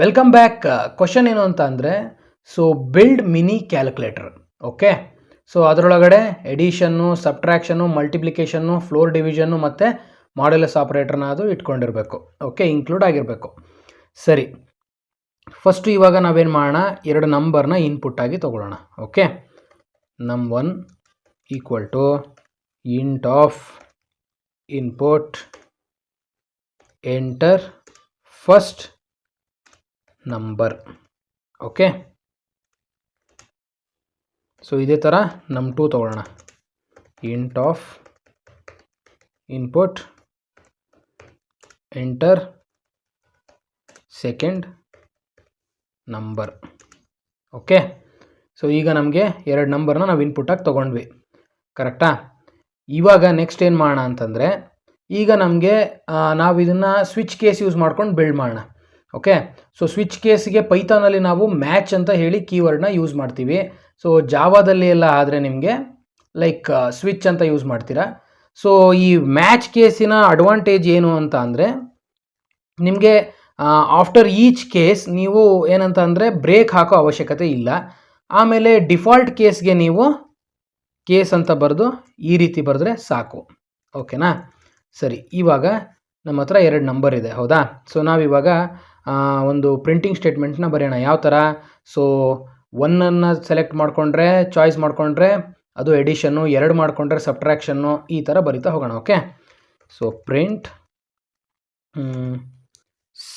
Welcome back. Question ಏನು ಅಂತ ಅಂದರೆ, so build mini calculator. Okay, so ಅದರೊಳಗಡೆ ಎಡಿಷನ್ನು, ಸಬ್ಟ್ರಾಕ್ಷನ್ನು, ಮಲ್ಟಿಪ್ಲಿಕೇಶನ್ನು, ಫ್ಲೋರ್ ಡಿವಿಷನ್ನು ಮತ್ತು ಮಾಡ್ಯುಲಸ್ ಆಪರೇಟರ್ನ ಅದು ಇಟ್ಕೊಂಡಿರಬೇಕು. ಓಕೆ, ಇನ್ಕ್ಲೂಡ್ ಆಗಿರಬೇಕು. ಸರಿ, ಫಸ್ಟು ಇವಾಗ ನಾವೇನು ಮಾಡೋಣ, ಎರಡು ನಂಬರ್ನ ಇನ್ಪುಟ್ ಆಗಿ ತೊಗೊಳ್ಳೋಣ. Okay, num1 equal to int of input enter first number. Okay, so ಇದೇ ಥರ num2 ತೊಗೊಳ್ಳೋಣ. Int of input enter second number. Okay, so ಈಗ ನಮಗೆ ಎರಡು ನಂಬರ್ನ ನಾವು ಇನ್ಪುಟಾಗಿ ತೊಗೊಂಡ್ವಿ, ಕರೆಕ್ಟಾ? ಇವಾಗ ನೆಕ್ಸ್ಟ್ ಏನು ಮಾಡೋಣ ಅಂತಂದರೆ, ಈಗ ನಮಗೆ ನಾವು ಇದನ್ನು ಸ್ವಿಚ್ ಕೇಸ್ ಯೂಸ್ ಮಾಡ್ಕೊಂಡು ಬಿಲ್ಡ್ ಮಾಡೋಣ. ಓಕೆ, ಸೊ ಸ್ವಿಚ್ ಕೇಸ್ಗೆ ಪೈಥಾನಲ್ಲಿ ನಾವು ಮ್ಯಾಚ್ ಅಂತ ಹೇಳಿ ಕೀವರ್ಡ್ನ ಯೂಸ್ ಮಾಡ್ತೀವಿ. ಸೊ ಜಾವಾದಲ್ಲಿ ಎಲ್ಲ ಆದರೆ ನಿಮಗೆ ಲೈಕ್ ಸ್ವಿಚ್ ಅಂತ ಯೂಸ್ ಮಾಡ್ತೀರಾ. ಸೊ ಈ ಮ್ಯಾಚ್ ಕೇಸಿನ ಅಡ್ವಾಂಟೇಜ್ ಏನು ಅಂತ ಅಂದರೆ, ನಿಮಗೆ ಆಫ್ಟರ್ ಈಚ್ ಕೇಸ್ ನೀವು ಏನಂತ ಅಂದರೆ ಬ್ರೇಕ್ ಹಾಕೋ ಅವಶ್ಯಕತೆ ಇಲ್ಲ. ಆಮೇಲೆ ಡಿಫಾಲ್ಟ್ ಕೇಸ್ಗೆ ನೀವು ಕೇಸ್ ಅಂತ ಬರೆದು ಈ ರೀತಿ ಬರೆದ್ರೆ ಸಾಕು. ಓಕೆನಾ? ಸರಿ, ಇವಾಗ ನಮ್ಮ ಹತ್ರ ಎರಡು ನಂಬರ್ ಇದೆ, ಹೌದಾ? ಸೊ ನಾವಿವಾಗ ಒಂದು ಪ್ರಿಂಟಿಂಗ್ ಸ್ಟೇಟ್ಮೆಂಟ್ನ ಬರೆಯೋಣ. ಯಾವ ಥರ? ಸೊ 1ಅನ್ನು ಸೆಲೆಕ್ಟ್ ಮಾಡಿಕೊಂಡ್ರೆ, ಚಾಯ್ಸ್ ಮಾಡಿಕೊಂಡ್ರೆ ಅದು ಎಡಿಷನ್ನು, 2 ಮಾಡಿಕೊಂಡ್ರೆ ಸಬ್ಟ್ರಾಕ್ಷನ್ನು, ಈ ಥರ ಬರಿತಾ ಹೋಗೋಣ. Okay, so print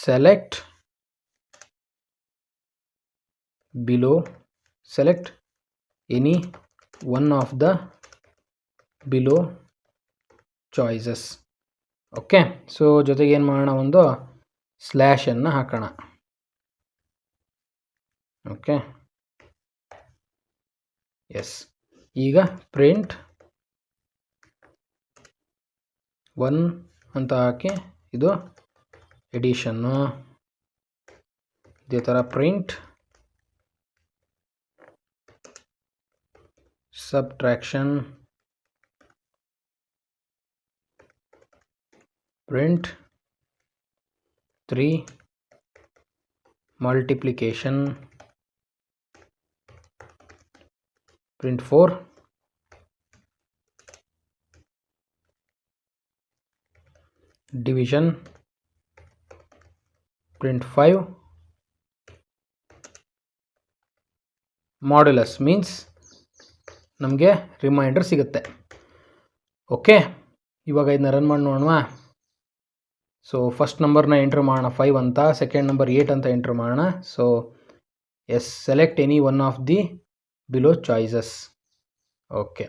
select below, select any one of the below choices. Okay, so ಜೊತೆಗೆ ಏನು ಮಾಡೋಣ, ಒಂದು ಸ್ಲ್ಯಾಶನ್ನು ಹಾಕೋಣ. Okay, S. ಈಗ ಪ್ರಿಂಟ್ 1 ಅಂತ ಹಾಕಿ ಇದು ಎಡಿಷನ್ನು, ಇದೇ ಥರ print subtraction, print 3 multiplication, print 4 division, print 5 modulus. Means ನಮಗೆ ರಿಮೈಂಡರ್ ಸಿಗುತ್ತೆ. ಓಕೆ, ಇವಾಗ ಇದನ್ನ ರನ್ ಮಾಡಿ ನೋಡೋಣ. ಸೊ ಫಸ್ಟ್ ನಂಬರ್ನ ಎಂಟ್ರ್ ಮಾಡೋಣ 5 ಅಂತ, ಸೆಕೆಂಡ್ ನಂಬರ್ 8 ಅಂತ ಎಂಟ್ರ್ ಮಾಡೋಣ. So yes, select any one of the below choices. Okay,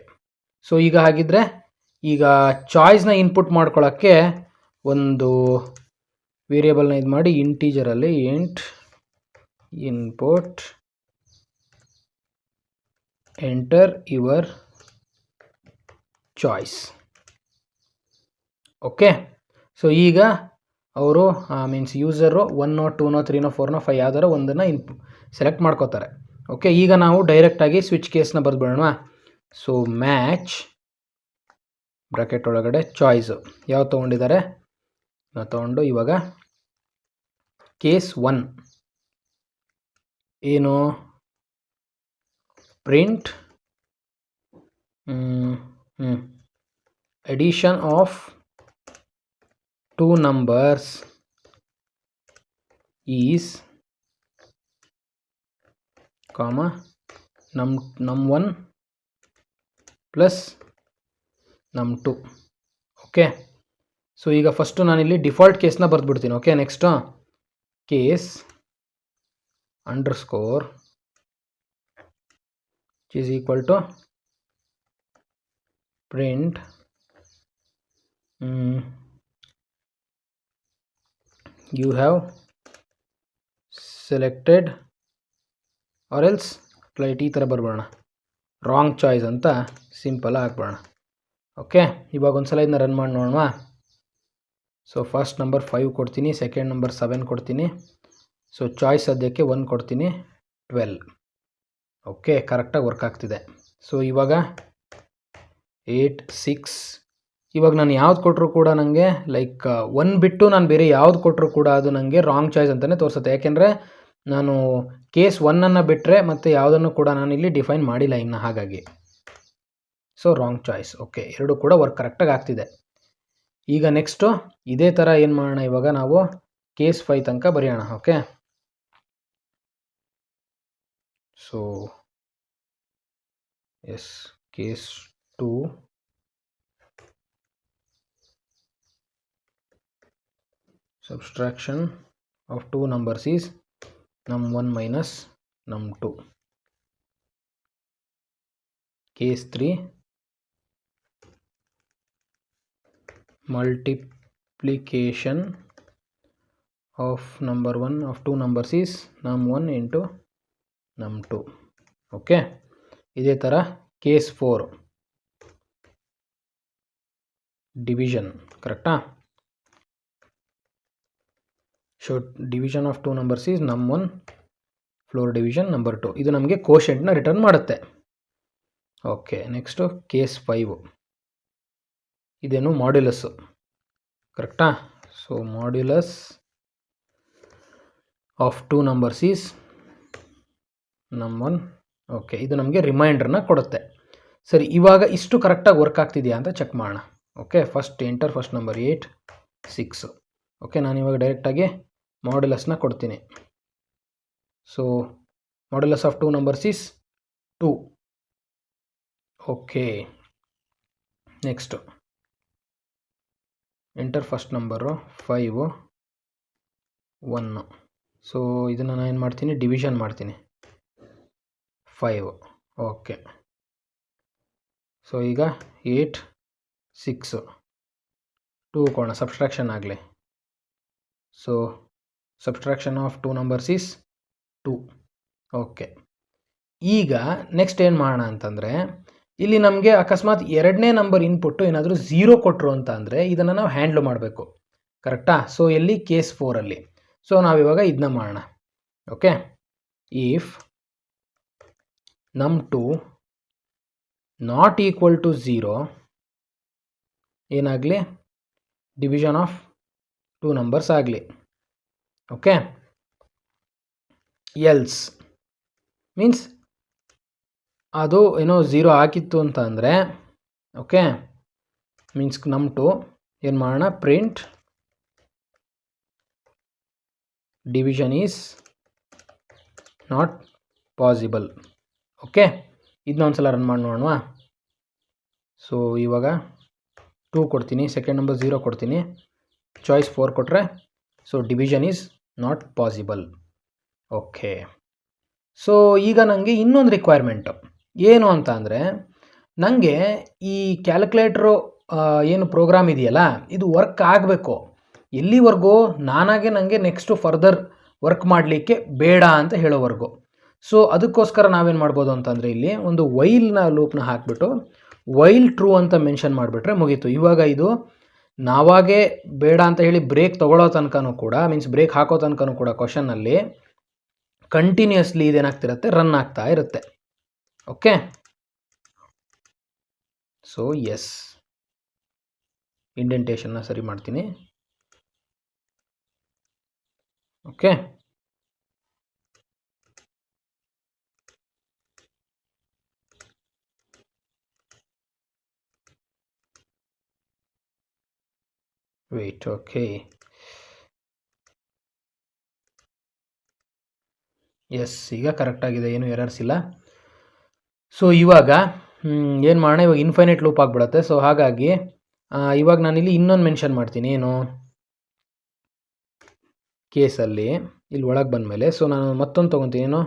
so ಈಗ ಹಾಗಿದ್ರೆ ಈಗ ಚಾಯ್ಸ್ನ ಇನ್ಪುಟ್ ಮಾಡ್ಕೊಳ್ಳೋಕ್ಕೆ ಒಂದು ವೇರಿಯೇಬಲ್ನ ಇದು ಮಾಡಿ, ಇಂಟೀಜರಲ್ಲಿ int input enter your choice. Okay, so ಈಗ ಅವರು ಮೀನ್ಸ್ ಯೂಸರು 1, 2, 3, 4, 5 ಯಾವ್ದಾರ ಒಂದನ್ನು ಸೆಲೆಕ್ಟ್ ಮಾಡ್ಕೋತಾರೆ. ಓಕೆ, ಈಗ ನಾವು ಡೈರೆಕ್ಟಾಗಿ ಸ್ವಿಚ್ ಕೇಸ್ನ ಬರೆದ್ಬಿಡೋಣ. ಸೊ ಮ್ಯಾಚ್ ಬ್ರಾಕೆಟ್ ಒಳಗಡೆ ಚಾಯ್ಸು ಯಾವ್ದು ತೊಗೊಂಡಿದ್ದಾರೆ ನಾವು ತೊಗೊಂಡು, ಇವಾಗ ಕೇಸ್ 1 ಏನು, print addition of 2 numbers is comma num1 plus num2. Okay, so ಈಗ ಫಸ್ಟು ನಾನಿಲ್ಲಿ ಡಿಫಾಲ್ಟ್ ಕೇಸ್ನ ಬರೆದ್ಬಿಡ್ತೀನಿ. Okay, next case underscore is equal to print you have selected or else ಕ್ಲೈಟ್ ಈ ಥರ ಬರ್ಬೋಣ, ರಾಂಗ್ ಚಾಯ್ಸ್ ಅಂತ ಸಿಂಪಲ್ ಹಾಕ್ಬೋಣ. ಓಕೆ, ಇವಾಗ ಒಂದ್ಸಲ ಇದನ್ನ ರನ್ ಮಾಡಿ ನೋಡೋಣ. ಸೊ ಫಸ್ಟ್ ನಂಬರ್ 5 ಕೊಡ್ತೀನಿ, ಸೆಕೆಂಡ್ ನಂಬರ್ 7 ಕೊಡ್ತೀನಿ. ಸೊ ಚಾಯ್ಸ್ ಸದ್ಯಕ್ಕೆ 1 ಕೊಡ್ತೀನಿ, 12. ಓಕೆ, ಕರೆಕ್ಟಾಗಿ ವರ್ಕ್ ಆಗ್ತಿದೆ. ಸೊ ಇವಾಗ 8, 6 ಇವಾಗ ನಾನು ಯಾವ್ದು ಕೊಟ್ಟರು ಕೂಡ ನನಗೆ ಲೈಕ್ ಒನ್ ಬಿಟ್ಟು ನಾನು ಬೇರೆ ಯಾವ್ದು ಕೊಟ್ಟರು ಕೂಡ ಅದು ನನಗೆ ರಾಂಗ್ ಚಾಯ್ಸ್ ಅಂತಲೇ ತೋರಿಸುತ್ತೆ. ಯಾಕೆಂದರೆ ನಾನು ಕೇಸ್ 1ಅನ್ನು ಬಿಟ್ಟರೆ ಮತ್ತು ಯಾವುದನ್ನು ಕೂಡ ನಾನು ಇಲ್ಲಿ ಡಿಫೈನ್ ಮಾಡಿಲ್ಲ ಇನ್ನು, ಹಾಗಾಗಿ ಸೊ ರಾಂಗ್ ಚಾಯ್ಸ್. ಓಕೆ, ಎರಡು ಕೂಡ ವರ್ಕ್ ಕರೆಕ್ಟಾಗಿ ಆಗ್ತಿದೆ. ಈಗ ನೆಕ್ಸ್ಟು ಇದೇ ಥರ ಏನು ಮಾಡೋಣ, ಇವಾಗ ನಾವು ಕೇಸ್ 5 ತನಕ ಬರೆಯೋಣ. Okay, so yes case 2 subtraction of two numbers is num1 minus num2. Case 3 multiplication of number 1 of two numbers is num1 into num2. Okay, ಇದೇ ಥರ ಕೇಸ್ 4 ಡಿವಿಷನ್, ಕರೆಕ್ಟಾ? So division of two numbers is num1 floor division number 2. ಇದು ನಮಗೆ ಕೋಶೆಂಟ್ನ return ಮಾಡುತ್ತೆ. Okay, next case 5 ಇದೇನು modulus, ಕರೆಕ್ಟಾ? So modulus of two numbers is num1. Okay, ಇದು ನಮಗೆ ರಿಮೈಂಡ್ರನ್ನ ಕೊಡುತ್ತೆ. ಸರಿ, ಇವಾಗ ಇಷ್ಟು ಕರೆಕ್ಟಾಗಿ ವರ್ಕ್ ಆಗ್ತಿದೆಯಾ ಅಂತ ಚೆಕ್ ಮಾಡೋಣ. Okay, first enter first number 8 6. Okay, ನಾನು ಇವಾಗ ಡೈರೆಕ್ಟಾಗಿ ಮಾಡ್ಯುಲಸ್ನ ಕೊಡ್ತೀನಿ. So modulus of two numbers is 2. Okay, next enter first number 5 1. So ಇದನ್ನು ನಾನು ಏನು ಮಾಡ್ತೀನಿ, ಡಿವಿಷನ್ ಮಾಡ್ತೀನಿ 5. ಓಕೆ, ಸೊ ಈಗ 8 6 2 ಕೋಣ ಸಬ್ಸ್ಟ್ರಾಕ್ಷನ್ ಆಗಲಿ. So subtraction of two numbers is 2. Okay, ಈಗ ನೆಕ್ಸ್ಟ್ ಏನು ಮಾಡೋಣ ಅಂತಂದರೆ, ಇಲ್ಲಿ ನಮಗೆ ಅಕಸ್ಮಾತ್ ಎರಡನೇ ನಂಬರ್ ಇನ್ಪುಟ್ಟು ಏನಾದರೂ 0 ಕೊಟ್ಟರು ಅಂತ ಅಂದರೆ ಇದನ್ನು ನಾವು ಹ್ಯಾಂಡ್ಲ್ ಮಾಡಬೇಕು, ಕರೆಕ್ಟಾ? ಸೊ ಎಲ್ಲಿ ಕೇಸ್ 4ಅಲ್ಲಿ. ಸೊ ನಾವಿವಾಗ ಇದನ್ನ ಮಾಡೋಣ. Okay, if num2 not equal to 0 ಏನಾಗಲಿ, ಡಿವಿಷನ್ ಆಫ್ ಟೂ ನಂಬರ್ಸ್ ಆಗಲಿ. ಓಕೆ, ಎಲ್ಸ್ ಮೀನ್ಸ್ ಅದು ಏನೋ 0 ಆಗಿತ್ತು ಅಂತ ಅಂದರೆ, ಓಕೆ, ಮೀನ್ಸ್ num2 ಏನು ಮಾಡೋಣ, print division is not possible. Okay, ಇದನ್ನ ಒಂದ್ಸಲ ರನ್ ಮಾಡಿ ನೋಡೋಣ. ಸೊ ಇವಾಗ 2 ಕೊಡ್ತೀನಿ, ಸೆಕೆಂಡ್ ನಂಬರ್ 0 ಕೊಡ್ತೀನಿ, ಚಾಯ್ಸ್ 4 ಕೊಟ್ಟರೆ so division is not possible. Okay, so ಈಗ ನನಗೆ ಇನ್ನೊಂದು ರಿಕ್ವೈರ್ಮೆಂಟು ಏನು ಅಂತ ಅಂದರೆ, ನನಗೆ ಈ ಕ್ಯಾಲ್ಕುಲೇಟ್ರು ಏನು ಪ್ರೋಗ್ರಾಮ್ ಇದೆಯಲ್ಲ ಇದು ವರ್ಕ್ ಆಗಬೇಕು. ಎಲ್ಲಿವರೆಗೂ ನಾನಾಗೆ ನನಗೆ ನೆಕ್ಸ್ಟು ಫರ್ದರ್ ವರ್ಕ್ ಮಾಡಲಿಕ್ಕೆ ಬೇಡ ಅಂತ ಹೇಳೋವರೆಗೂ. ಸೊ ಅದಕ್ಕೋಸ್ಕರ ನಾವೇನು ಮಾಡ್ಬೋದು ಅಂತಂದರೆ, ಇಲ್ಲಿ ಒಂದು ವೈಲ್ನ ಲೂಪ್ನ ಹಾಕಿಬಿಟ್ಟು ವೈಲ್ ಟ್ರೂ ಅಂತ ಮೆನ್ಷನ್ ಮಾಡಿಬಿಟ್ರೆ ಮುಗೀತು. ಇವಾಗ ಇದು ನಾವಾಗೇ ಬೇಡ ಅಂತ ಹೇಳಿ ಬ್ರೇಕ್ ತೊಗೊಳ್ಳೋ ತನಕನೂ ಕೂಡ, ಮೀನ್ಸ್ ಬ್ರೇಕ್ ಹಾಕೋ ತನಕನೂ ಕೂಡ ಕ್ವಶನಲ್ಲಿ ಕಂಟಿನ್ಯೂಸ್ಲಿ ಇದೇನಾಗ್ತಿರುತ್ತೆ, ರನ್ ಆಗ್ತಾ ಇರುತ್ತೆ. ಓಕೆ, ಸೊ ಎಸ್ ಇಂಡೆಂಟೇಷನ್ನ ಸರಿ ಮಾಡ್ತೀನಿ. Okay, wait. ಓಕೆ, ಎಸ್ ಈಗ ಕರೆಕ್ಟಾಗಿದೆ, ಏನು ಎರರ್ಸ್ ಇಲ್ಲ. ಸೊ ಇವಾಗ ಏನು ಮಾಡೋಣ, ಇವಾಗ ಇನ್ಫೈನೈಟ್ ಲೂಪ್ ಆಗಿಬಿಡುತ್ತೆ. ಸೊ ಹಾಗಾಗಿ ಇವಾಗ ನಾನಿಲ್ಲಿ ಇನ್ನೊಂದು ಮೆನ್ಷನ್ ಮಾಡ್ತೀನಿ, ಏನು ಕೇಸಲ್ಲಿ ಇಲ್ಲಿ ಒಳಗೆ ಬಂದಮೇಲೆ. ಸೊ ನಾನು ಮತ್ತೊಂದು ತೊಗೊತೀನಿ, ಏನು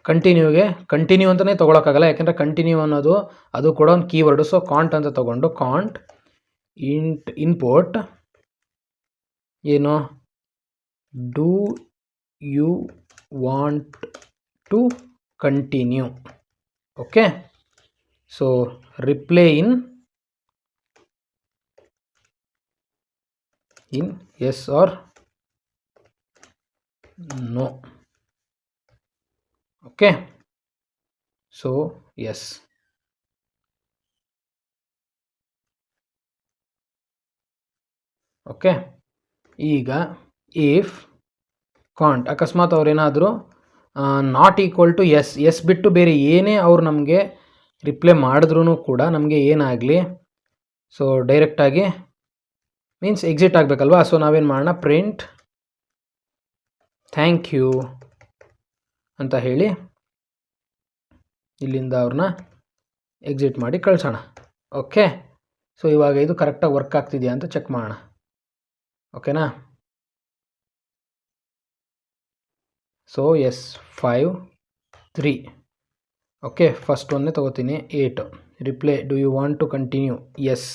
ಕಂಟಿನ್ಯೂ ಅಂತಲೇ ತೊಗೊಳಕ್ಕಾಗಲ್ಲ, ಯಾಕೆಂದರೆ ಕಂಟಿನ್ಯೂ ಅನ್ನೋದು ಅದು ಕೂಡ ಒಂದು ಕೀವರ್ಡು. ಸೊ ಕಾಂಟ್ ಅಂತ ತೊಗೊಂಡು ಕಾಂಟ್ ಇನ್ಪುಟ್ ಏನು, do you want to continue. Okay, so reply in yes or no. Okay, so yes. Okay, ಈಗ ಇಫ್ ಕಾಂಟ್ ಅಕಸ್ಮಾತ್ ಅವ್ರೇನಾದರೂ ನಾಟ್ ಈಕ್ವಲ್ ಟು ಎಸ್ ಬಿಟ್ಟು ಬೇರೆ ಏನೇ ಅವ್ರು ನಮಗೆ ರಿಪ್ಲೈ ಮಾಡಿದ್ರೂ ಕೂಡ ನಮಗೆ ಏನಾಗಲಿ, ಸೊ ಡೈರೆಕ್ಟಾಗಿ ಮೀನ್ಸ್ ಎಕ್ಸಿಟ್ ಆಗಬೇಕಲ್ವಾ. ಸೊ ನಾವೇನು ಮಾಡೋಣ, ಪ್ರಿಂಟ್ ಥ್ಯಾಂಕ್ ಯು ಅಂತ ಹೇಳಿ ಇಲ್ಲಿಂದ ಅವ್ರನ್ನ ಎಕ್ಸಿಟ್ ಮಾಡಿ ಕಳಿಸೋಣ. ಓಕೆ, ಸೊ ಇವಾಗ ಇದು ಕರೆಕ್ಟಾಗಿ ವರ್ಕ್ ಆಗ್ತಿದೆಯಾ ಅಂತ ಚೆಕ್ ಮಾಡೋಣ. ಓಕೆನಾ. ಸೊ 5 3. ಓಕೆ, ಫಸ್ಟ್ ಒಂದೇ ತೊಗೋತೀನಿ. 8 reply do you want to continue, yes.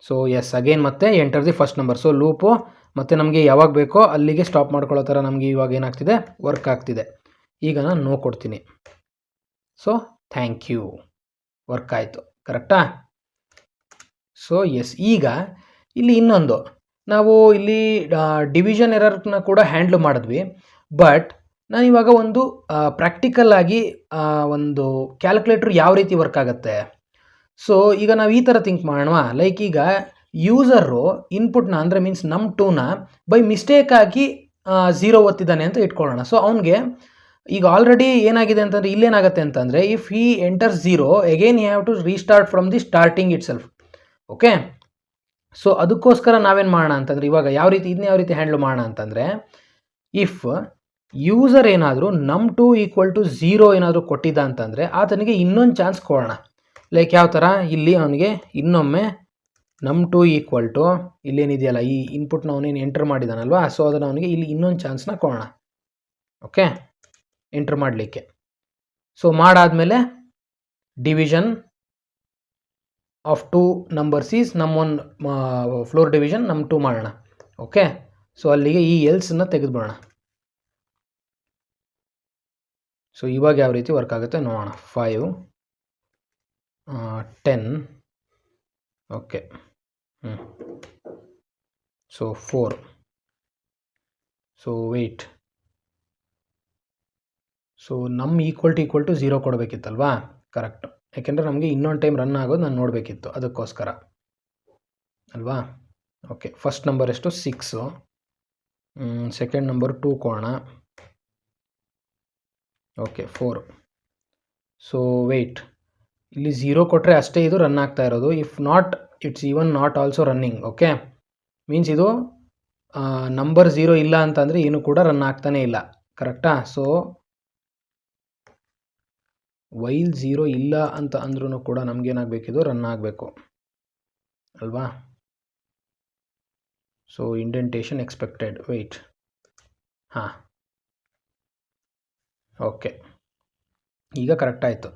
So yes again ಮತ್ತೆ enter the first number. So loop ಮತ್ತು ನಮಗೆ ಯಾವಾಗ ಬೇಕೋ ಅಲ್ಲಿಗೆ ಸ್ಟಾಪ್ ಮಾಡ್ಕೊಳ್ಳೋ ಥರ ನಮಗೆ ಇವಾಗ ಏನಾಗ್ತಿದೆ, ವರ್ಕ್ ಆಗ್ತಿದೆ. ಈಗ ನಾನು ನೋ ಕೊಡ್ತೀನಿ. ಸೊ ಥ್ಯಾಂಕ್ ಯು, ವರ್ಕ್ ಆಯಿತು. ಕರೆಕ್ಟಾ. ಸೊ ಎಸ್, ಈಗ ಇಲ್ಲಿ ಇನ್ನೊಂದು ನಾವು ಇಲ್ಲಿ ಡಿವಿಷನ್ ಎರರ್ನ ಕೂಡ ಹ್ಯಾಂಡ್ಲ್ ಮಾಡಿದ್ವಿ. ಬಟ್ ನಾನು ಇವಾಗ ಒಂದು ಪ್ರಾಕ್ಟಿಕಲ್ ಆಗಿ ಒಂದು ಕ್ಯಾಲ್ಕುಲೇಟ್ರ್ ಯಾವ ರೀತಿ ವರ್ಕ್ ಆಗುತ್ತೆ. ಸೊ ಈಗ ನಾವು ಈ ಥರ ಥಿಂಕ್ ಮಾಡೋಣ. ಲೈಕ್ ಈಗ ಯೂಸರು ಇನ್ಪುಟ್ನ ಅಂದರೆ ಮೀನ್ಸ್ ನಮ್ಮ 2ನ ಬೈ ಮಿಸ್ಟೇಕಾಗಿ 0 ಒತ್ತಿದ್ದಾನೆ ಅಂತ ಇಟ್ಕೊಳ್ಳೋಣ. ಸೊ ಅವನಿಗೆ ಈಗ ಆಲ್ರೆಡಿ ಏನಾಗಿದೆ ಅಂತಂದರೆ ಇಲ್ಲೇನಾಗುತ್ತೆ ಅಂತಂದರೆ if he enters 0 again you have to restart from the starting itself. Okay, so ಅದಕ್ಕೋಸ್ಕರ ನಾವೇನು ಮಾಡೋಣ ಅಂತಂದರೆ ಇವಾಗ ಯಾವ ರೀತಿ ಹ್ಯಾಂಡ್ಲ್ ಮಾಡೋಣ ಅಂತಂದರೆ ಇಫ್ ಯೂಸರ್ ಏನಾದರೂ ನಮ್ 2 ಈಕ್ವಲ್ ಟು 0 ಏನಾದರೂ ಕೊಟ್ಟಿದ್ದ ಅಂತಂದರೆ ಆತನಿಗೆ ಇನ್ನೊಂದು ಚಾನ್ಸ್ ಕೊಡೋಣ. ಲೈಕ್ ಯಾವ ಥರ, ಇಲ್ಲಿ ಅವನಿಗೆ ಇನ್ನೊಮ್ಮೆ ನಮ್ 2 ಈಕ್ವಲ್ ಟು ಇಲ್ಲೇನಿದೆಯಲ್ಲ ಈ ಇನ್ಪುಟ್ನ ಅವನೇನು ಎಂಟರ್ ಮಾಡಿದಾನಲ್ವಾ, ಸೊ ಅದನ್ನು ಅವನಿಗೆ ಇಲ್ಲಿ ಇನ್ನೊಂದು ಚಾನ್ಸ್ನ ಕೊಡೋಣ. ಓಕೆ, ಎಂಟರ್ ಮಾಡಲಿಕ್ಕೆ. ಸೊ ಮಾಡಾದಮೇಲೆ ಡಿವಿಷನ್ ಆಫ್ 2 ನಂಬರ್ಸ್ ಈಸ್ ನಮ್ 1 ಫ್ಲೋರ್ ಡಿವಿಷನ್ ನಮ್ 2 ಮಾಡೋಣ. ಓಕೆ, ಸೊ ಅಲ್ಲಿಗೆ ಈ ಎಲ್ಸನ್ನು ತೆಗೆದುಬಿಡೋಣ. ಸೊ ಇವಾಗ ಯಾವ ರೀತಿ ವರ್ಕ್ ಆಗುತ್ತೆ ನೋಡೋಣ. 5 10. Okay, so 4. So wait, so ನಮ್ಮ ಈಕ್ವಲ್ ಟು 0 ಕೊಡಬೇಕಿತ್ತಲ್ವಾ. ಕರೆಕ್ಟ್, ಯಾಕೆಂದರೆ ನಮಗೆ ಇನ್ನೊಂದು ಟೈಮ್ ರನ್ ಆಗೋದು ನಾನು ನೋಡಬೇಕಿತ್ತು, ಅದಕ್ಕೋಸ್ಕರ ಅಲ್ವಾ. ಓಕೆ, ಫಸ್ಟ್ ನಂಬರ್ ಎಷ್ಟು 6, ಸೆಕೆಂಡ್ ನಂಬರ್ 2 ಕೊಡೋಣ. ಓಕೆ 4. ಸೊ ವೆಯ್ಟ್, ಇಲ್ಲಿ 0 ಕೊಟ್ಟರೆ ಅಷ್ಟೇ ಇದು ರನ್ ಆಗ್ತಾ ಇರೋದು. If not it's even not also running. Okay, means ಇದು ನಂಬರ್ 0 ಇಲ್ಲ ಅಂತಂದರೆ ಏನು ಕೂಡ ರನ್ ಆಗ್ತಾನೇ ಇಲ್ಲ. ಕರೆಕ್ಟಾ. ಸೊ ವೈಲ್ 0 ಇಲ್ಲ ಅಂತ ಅಂದ್ರೂ ಕೂಡ ನಮಗೇನಾಗಬೇಕಿದು ರನ್ ಆಗಬೇಕು ಅಲ್ವಾ. So indentation expected, wait. ಹಾಂ, ಓಕೆ, ಈಗ ಕರೆಕ್ಟ್ ಆಯಿತು.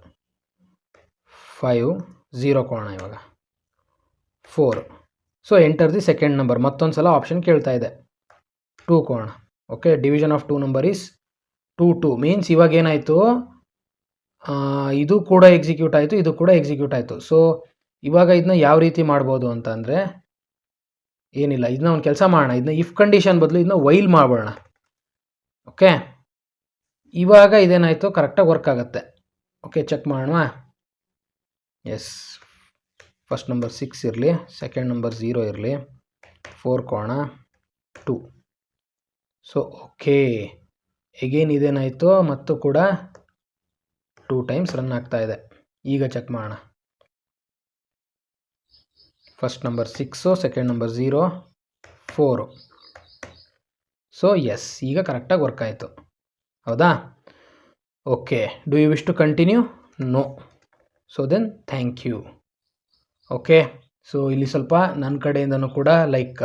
5 0 ಕೊಡೋಣ ಇವಾಗ. 4. So enter the second number. ಮತ್ತೊಂದು ಸಲ ಆಪ್ಷನ್ ಕೇಳ್ತಾ ಇದೆ. 2 ಕೊಡೋಣ. Okay, division of 2 number is 2 means ಇವಾಗ ಏನಾಯಿತು, ಇದು ಕೂಡ ಎಕ್ಸಿಕ್ಯೂಟ್ ಆಯಿತು, ಇದು ಕೂಡ ಎಕ್ಸಿಕ್ಯೂಟ್ ಆಯಿತು. ಸೊ ಇವಾಗ ಇದನ್ನ ಯಾವ ರೀತಿ ಮಾಡ್ಬೋದು ಅಂತ ಅಂದರೆ ಏನಿಲ್ಲ, ಇದನ್ನ ಒಂದು ಕೆಲಸ ಮಾಡೋಣ. ಇದನ್ನ ಇಫ್ ಕಂಡೀಷನ್ ಬದಲು ಇದನ್ನ ವೈಲ್ ಮಾಡೋಣ. ಓಕೆ, ಇವಾಗ ಇದೇನಾಯಿತು, ಕರೆಕ್ಟಾಗಿ ವರ್ಕ್ ಆಗುತ್ತೆ. ಓಕೆ, ಚೆಕ್ ಮಾಡೋಣ. ಎಸ್, ಫಸ್ಟ್ ನಂಬರ್ 6 ಇರಲಿ, ಸೆಕೆಂಡ್ ನಂಬರ್ 0 ಇರಲಿ, 4 ಕೋಣ 2. ಸೊ ಓಕೆ, ಎಗೇನ್ ಇದೇನಾಯಿತು, ಮತ್ತು ಕೂಡ 2 ಟೈಮ್ಸ್ ರನ್ ಆಗ್ತಾ ಇದೆ. ಈಗ ಚೆಕ್ ಮಾಡೋಣ. First number 6, second number 0, 4. So yes, ಈಗ ಕರೆಕ್ಟಾಗಿ ವರ್ಕ್ ಆಯಿತು, ಹೌದಾ? Okay, do you wish to continue? No. So then thank you. Okay, so ಇಲ್ಲಿ ಸ್ವಲ್ಪ ನನ್ನ ಕಡೆಯಿಂದನೂ ಕೂಡ ಲೈಕ್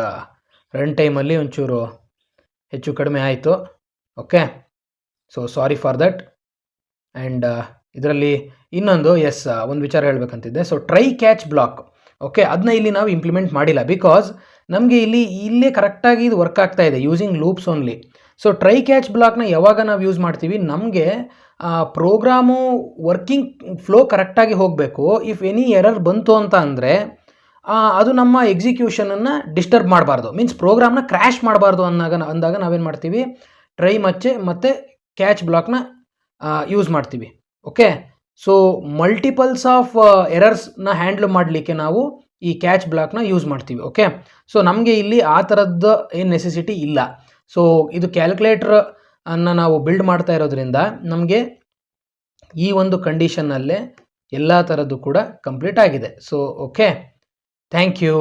ರನ್ ಟೈಮಲ್ಲಿ ಒಂಚೂರು ಹೆಚ್ಚು ಕಡಿಮೆ ಆಯಿತು. Okay, so sorry for that. And ಇದರಲ್ಲಿ ಇನ್ನೊಂದು ಒಂದು ವಿಚಾರ ಹೇಳಬೇಕಂತಿದ್ದೆ. So try catch block, okay, ಅದನ್ನ ಇಲ್ಲಿ ನಾವು ಇಂಪ್ಲಿಮೆಂಟ್ ಮಾಡಿಲ್ಲ. ಬಿಕಾಸ್ ನಮಗೆ ಇಲ್ಲೇ ಕರೆಕ್ಟಾಗಿ ಇದು ವರ್ಕ್ ಆಗ್ತಾ ಇದೆ using loops only. So try catch ಬ್ಲಾಕ್ನ ಯಾವಾಗ ನಾವು ಯೂಸ್ ಮಾಡ್ತೀವಿ, ನಮಗೆ ಪ್ರೋಗ್ರಾಮು ವರ್ಕಿಂಗ್ ಫ್ಲೋ ಕರೆಕ್ಟಾಗಿ ಹೋಗಬೇಕು. ಇಫ್ ಎನಿ ಎರರ್ ಬಂತು ಅಂತ ಅಂದರೆ ಅದು ನಮ್ಮ ಎಕ್ಸಿಕ್ಯೂಷನನ್ನು ಡಿಸ್ಟರ್ಬ್ ಮಾಡಬಾರ್ದು, ಮೀನ್ಸ್ ಪ್ರೋಗ್ರಾಮ್ನ ಕ್ರ್ಯಾಶ್ ಮಾಡಬಾರ್ದು ಅಂದಾಗ ನಾವೇನು ಮಾಡ್ತೀವಿ, ಟ್ರೈ ಮತ್ತು ಕ್ಯಾಚ್ ಬ್ಲಾಕ್ನ ಯೂಸ್ ಮಾಡ್ತೀವಿ. ಓಕೆ, ಸೊ ಮಲ್ಟಿಪಲ್ಸ್ ಆಫ್ ಎರರ್ಸ್ನ ಹ್ಯಾಂಡ್ಲ್ ಮಾಡಲಿಕ್ಕೆ ನಾವು ಈ ಕ್ಯಾಚ್ ಬ್ಲಾಕ್ನ ಯೂಸ್ ಮಾಡ್ತೀವಿ. ಓಕೆ, ಸೊ ನಮಗೆ ಇಲ್ಲಿ ಆ ಥರದ್ದು ಏನು ನೆಸೆಸಿಟಿ ಇಲ್ಲ. ಸೊ ಇದು ಕ್ಯಾಲ್ಕುಲೇಟರ್ ಅನ್ನು ನಾವು ಬಿಲ್ಡ್ ಮಾಡ್ತಾ ಇರೋದ್ರಿಂದ ನಮಗೆ ಈ ಒಂದು ಕಂಡೀಷನ್ನಲ್ಲೇ ಎಲ್ಲ ಥರದ್ದು ಕೂಡ ಕಂಪ್ಲೀಟ್ ಆಗಿದೆ. So okay, thank you.